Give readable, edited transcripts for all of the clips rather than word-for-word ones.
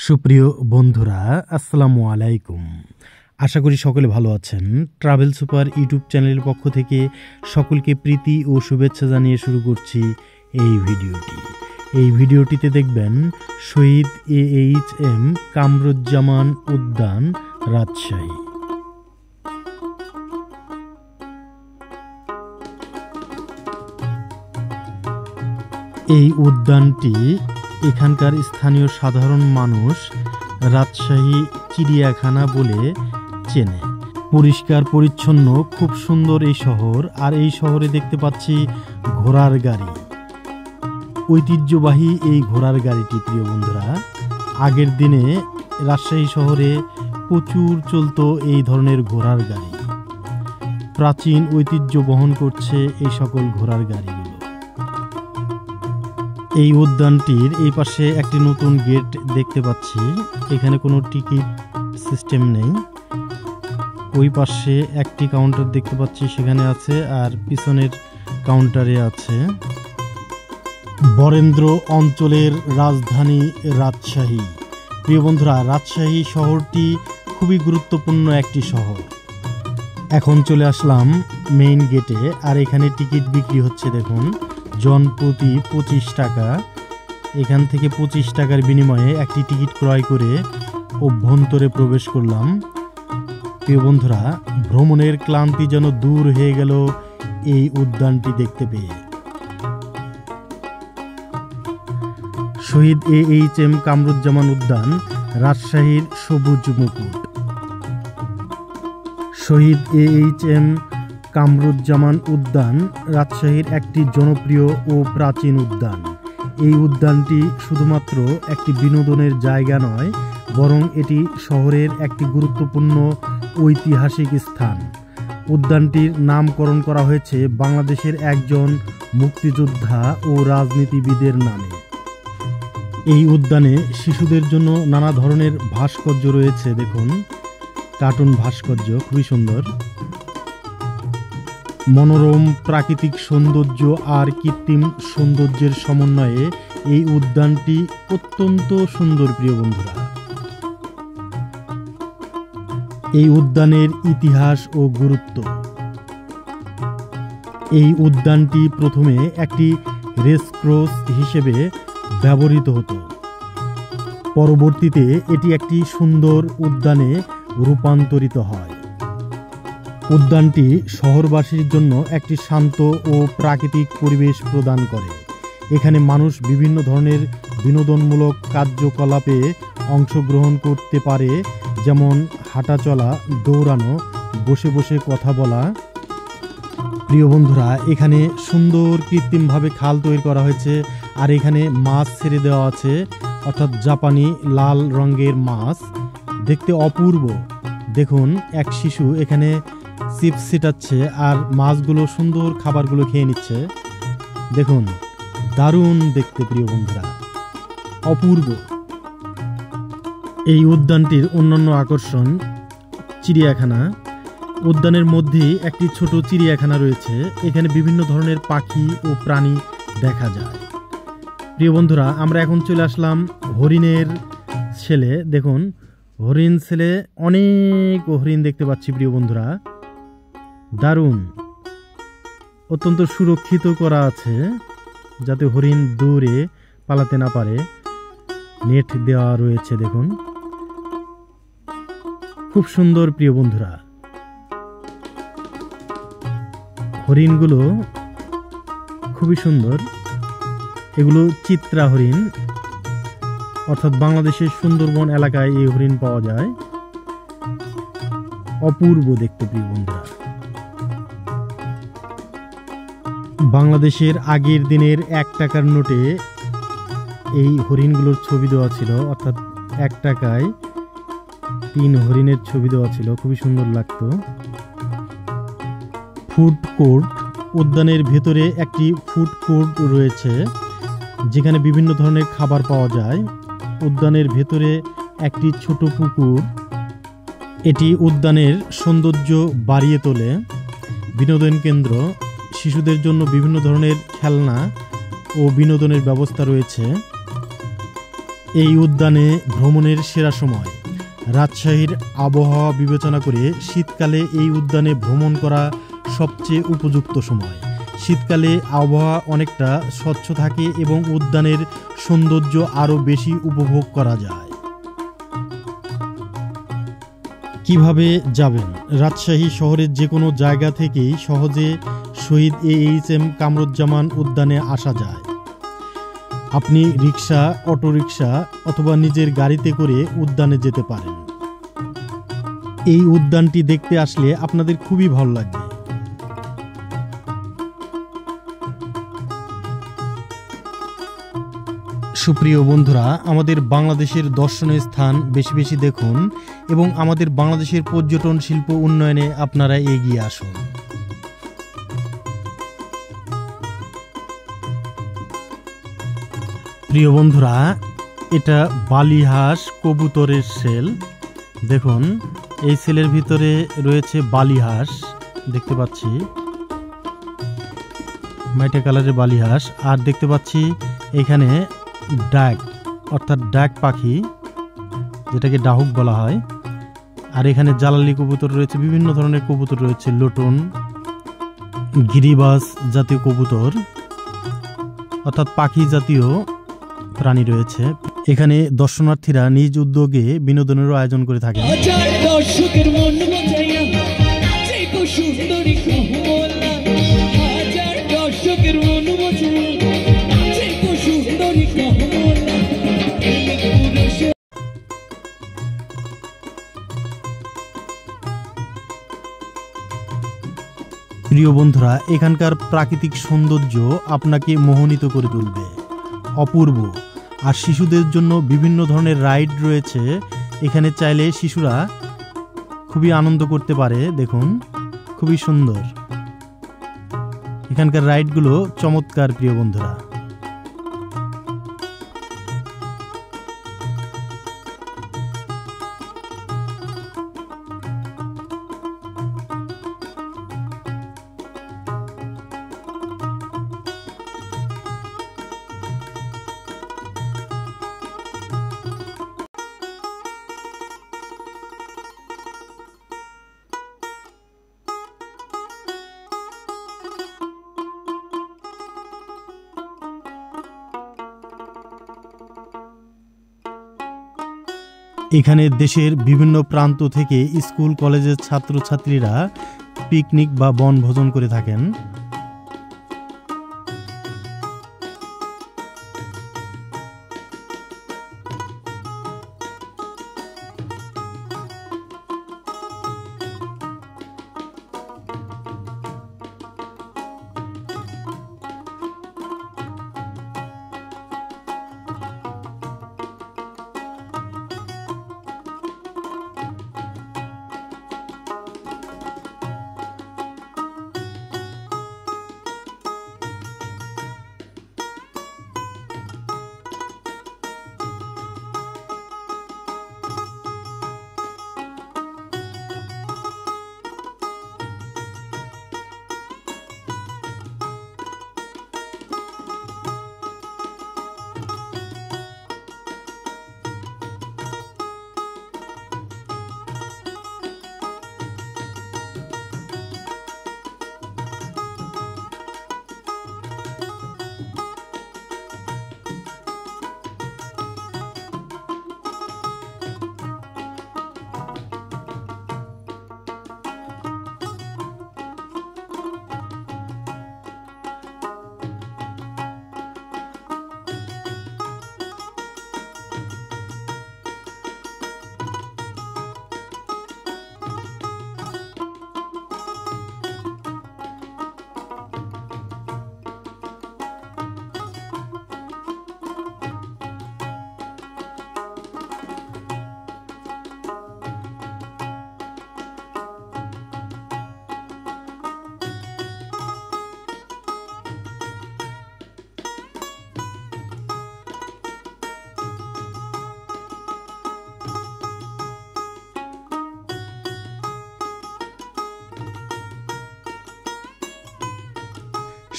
সুপ্রিয় বন্ধুরা, আসসালামু আলাইকুম। আশা করি সকলে ভালো আছেন। ট্রাভেল সুপার ইউটিউব চ্যানেলের পক্ষ থেকে সকলকে প্রীতি ও শুভেচ্ছা জানিয়ে শুরু করছি এই ভিডিওটিতে দেখবেন শহীদ AHM কামরুজ্জামান উদ্যান, রাজশাহী। এই উদ্যানটি এখানকার স্থানীয় সাধারণ মানুষ রাজশাহী চিড়িয়াখানা বলে চেনে। পরিষ্কার পরিচ্ছন্ন, খুব সুন্দর এই শহর। আর এই শহরে দেখতে পাচ্ছি ঘোড়ার গাড়ি, ঐতিহ্যবাহী এই ঘোড়ার গাড়িটি। প্রিয় বন্ধুরা, আগের দিনে রাজশাহী শহরে প্রচুর চলতো এই ধরনের ঘোড়ার গাড়ি। প্রাচীন ঐতিহ্য বহন করছে এই সকল ঘোড়ার গাড়িগুলো। এই উদ্যানটির এই পাশে একটি নতুন গেট দেখতে পাচ্ছি। এখানে কোনো টিকিট সিস্টেম নেই। ওই পাশে একটি কাউন্টার দেখতে পাচ্ছি, সেখানে আছে। আর পিছনের কাউন্টারে আছে। বরেন্দ্র অঞ্চলের রাজধানী রাজশাহী। প্রিয় বন্ধুরা, রাজশাহী শহরটি খুবই গুরুত্বপূর্ণ একটি শহর। এখন চলে আসলাম মেইন গেটে। আর এখানে টিকিট বিক্রি হচ্ছে। দেখুন, জন প্রতি 25 টাকা। এখান থেকে 25 টাকার বিনিময়ে একটি টিকিট ক্রয় করে অভ্যন্তরে প্রবেশ করলাম। প্রিয় বন্ধুরা, ভ্রমণের ক্লান্তি যেন দূর হয়ে গেল এই উদ্যানটি দেখতে পেয়ে। শহীদ AHM কামরুজ্জামান উদ্যান, রাজশাহীর সবুজ মুকুট। শহীদ AHM কামরুজ্জামান উদ্যান রাজশাহীর একটি জনপ্রিয় ও প্রাচীন উদ্যান। এই উদ্যানটি শুধুমাত্র একটি বিনোদনের জায়গা নয়, বরং এটি শহরের একটি গুরুত্বপূর্ণ ঐতিহাসিক স্থান। উদ্যানটির নামকরণ করা হয়েছে বাংলাদেশের একজন মুক্তিযোদ্ধা ও রাজনীতিবিদের নামে। এই উদ্যানে শিশুদের জন্য নানা ধরনের ভাস্কর্য রয়েছে। দেখুন, কার্টুন ভাস্কর্য, খুবই সুন্দর। মনোরম প্রাকৃতিক সৌন্দর্য আর কৃত্রিম সৌন্দর্যের সমন্বয়ে এই উদ্যানটি অত্যন্ত সুন্দর। প্রিয় বন্ধুরা, এই উদ্যানের ইতিহাস ও গুরুত্ব। এই উদ্যানটি প্রথমে একটি রেসকোর্স হিসেবে ব্যবহৃত হতো। পরবর্তীতে এটি একটি সুন্দর উদ্যানে রূপান্তরিত হয়। উদ্যানটি শহরবাসীর জন্য একটি শান্ত ও প্রাকৃতিক পরিবেশ প্রদান করে। এখানে মানুষ বিভিন্ন ধরনের বিনোদনমূলক কার্যকলাপে অংশগ্রহণ করতে পারে, যেমন হাঁটাচলা, দৌড়ানো, বসে বসে কথা বলা। প্রিয় বন্ধুরা, এখানে সুন্দর কৃত্রিমভাবে খাল তৈরি করা হয়েছে। আর এখানে মাছ ছেড়ে দেওয়া আছে, অর্থাৎ জাপানি লাল রঙের মাছ, দেখতে অপূর্ব। দেখুন, এক শিশু এখানে চিপস ছিটাচ্ছে আর মাছগুলো সুন্দর খাবারগুলো খেয়ে নিচ্ছে। দেখুন, দারুণ দেখতে। প্রিয় বন্ধুরা, অপূর্ব। এই উদ্যানটির অন্যান্য আকর্ষণ চিড়িয়াখানা। উদ্যানের মধ্যেই একটি ছোট চিড়িয়াখানা রয়েছে। এখানে বিভিন্ন ধরনের পাখি ও প্রাণী দেখা যায়। প্রিয় বন্ধুরা, আমরা এখন চলে আসলাম হরিণের ছেলে। দেখুন, হরিণ ছেলে, অনেক হরিণ দেখতে পাচ্ছি। প্রিয় বন্ধুরা, দারুণ। অত্যন্ত সুরক্ষিত করা আছে যাতে হরিণ দৌড়ে পালাতে না পারে। নেট দেওয়া রয়েছে। দেখুন, খুব সুন্দর। প্রিয় বন্ধুরা, হরিণগুলো খুবই সুন্দর। এগুলো চিত্রা হরিণ, অর্থাৎ বাংলাদেশের সুন্দরবন এলাকায় এই হরিণ পাওয়া যায়। অপূর্ব দেখতে। প্রিয় বন্ধুরা, বাংলাদেশের আগের দিনের 1 টাকার নোটে এই হরিণগুলোর ছবি দেওয়া ছিল, অর্থাৎ 1 টাকায় 3 হরিণের ছবি দেওয়া ছিল। খুবই সুন্দর লাগতো। Food court. উদ্যানের ভেতরে একটি ফুড কোর্ট রয়েছে, যেখানে বিভিন্ন ধরনের খাবার পাওয়া যায়। উদ্যানের ভেতরে একটি ছোট পুকুর। এটি উদ্যানের সৌন্দর্য বাড়িয়ে তোলে। বিনোদন কেন্দ্র। শিশুদের জন্য বিভিন্ন ধরনের খেলনা ও বিনোদনের ব্যবস্থা রয়েছে। এই উদ্যানে ভ্রমণের সেরা সময়। রাজশাহীর আবহাওয়া বিবেচনা করে শীতকালে এই উদ্যানে ভ্রমণ করা সবচেয়ে উপযুক্ত সময়। শীতকালে আবহাওয়া অনেকটা স্বচ্ছ থাকে এবং উদ্যানের সৌন্দর্য আরও বেশি উপভোগ করা যায়। কিভাবে যাবেন? রাজশাহী শহরের যে কোনো জায়গা থেকেই সহজে শহীদ AHM কামরুজ্জামান উদ্যানে আসা যায়। আপনি রিক্সা, অটোরিক্সা অথবা নিজের গাড়িতে করে উদ্যানে যেতে পারেন। এই উদ্যানটি দেখতে আসলে আপনাদের খুবই ভালো লাগবে। সুপ্রিয় বন্ধুরা, আমাদের বাংলাদেশের দর্শনীয় স্থান বেশি বেশি দেখুন এবং আমাদের বাংলাদেশের পর্যটন শিল্প উন্নয়নে আপনারা এগিয়ে আসুন। প্রিয় বন্ধুরা, এটা বালিহাঁস কবুতরের সেল। দেখুন, এই সেলের ভিতরে রয়েছে বালিহাঁস, দেখতে পাচ্ছি মাইটা কালারের বালিহাঁস। আর দেখতে পাচ্ছি এখানে ডাক, অর্থাৎ ডাক পাখি, যেটাকে ডাহুক বলা হয়। আর এখানে জালালি কবুতর রয়েছে, বিভিন্ন ধরনের কবুতর রয়েছে, লোটন, গিরিবাজ জাতীয় কবুতর, অর্থাৎ পাখি জাতীয় প্রাণী রয়েছে। এখানে দর্শনার্থীরা নিজ উদ্যোগে বিনোদনেরও আয়োজন করে থাকেন। প্রিয় বন্ধুরা, এখানকার প্রাকৃতিক সৌন্দর্য আপনাকে মোহিত করে তুলবে, অপূর্ব। আর শিশুদের জন্য বিভিন্ন ধরনের রাইড রয়েছে, এখানে চাইলে শিশুরা খুবই আনন্দ করতে পারে। দেখুন, খুবই সুন্দর এখানকার রাইডগুলো, চমৎকার প্রিয় বন্ধুরা। এখানে দেশের বিভিন্ন প্রান্ত থেকে স্কুল কলেজের ছাত্রছাত্রীরা পিকনিক বা বনভোজন করে থাকেন।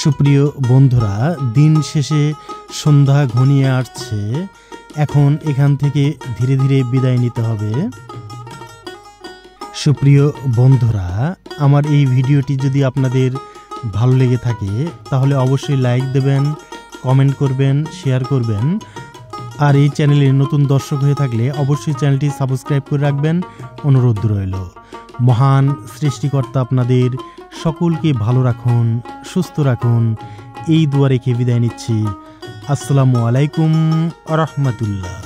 সুপ্রিয় বন্ধুরা, দিন শেষে সন্ধ্যা ঘনিয়ে আসছে। এখন এখান থেকে ধীরে ধীরে বিদায় নিতে হবে। সুপ্রিয় বন্ধুরা, আমার এই ভিডিওটি যদি আপনাদের ভালো লেগে থাকে তাহলে অবশ্যই লাইক দেবেন, কমেন্ট করবেন, শেয়ার করবেন। আর এই চ্যানেলে নতুন দর্শক হয়ে থাকলে অবশ্যই চ্যানেলটি সাবস্ক্রাইব করে রাখবেন, অনুরোধ রইল। মহান সৃষ্টিকর্তা আপনাদের সকলকে ভালো রাখুন, সুস্থ রাখুন, এই দোয়া রেখে বিদায় নিচ্ছি। আসসালামু আলাইকুম ওয়া রাহমাতুল্লাহ।